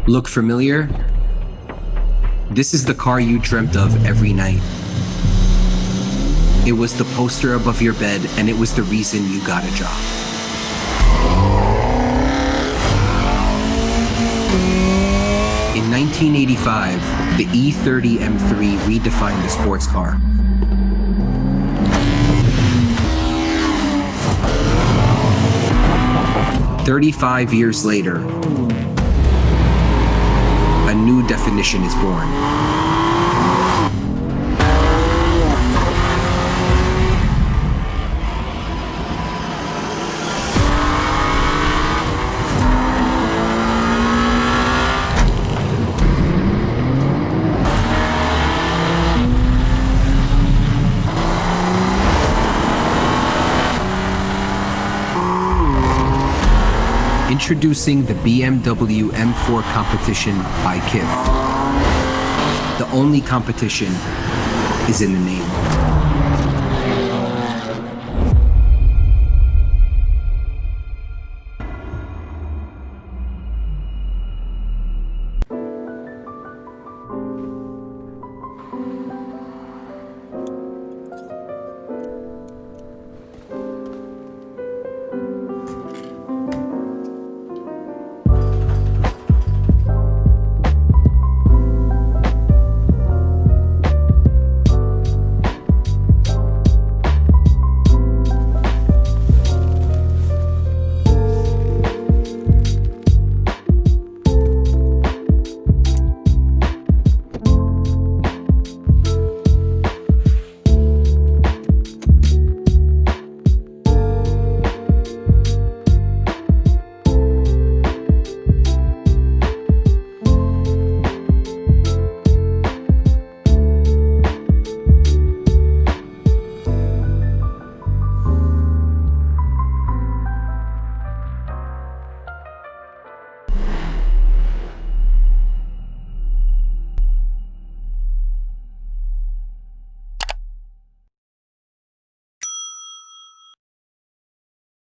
Look familiar? This is the car you dreamt of every night. It was the poster above your bed, and it was the reason you got a job. In 1985, the E30 M3 redefined the sports car. "35 years later, a new definition is born. Introducing the BMW M4 Competition by Kith. The only competition is in the name.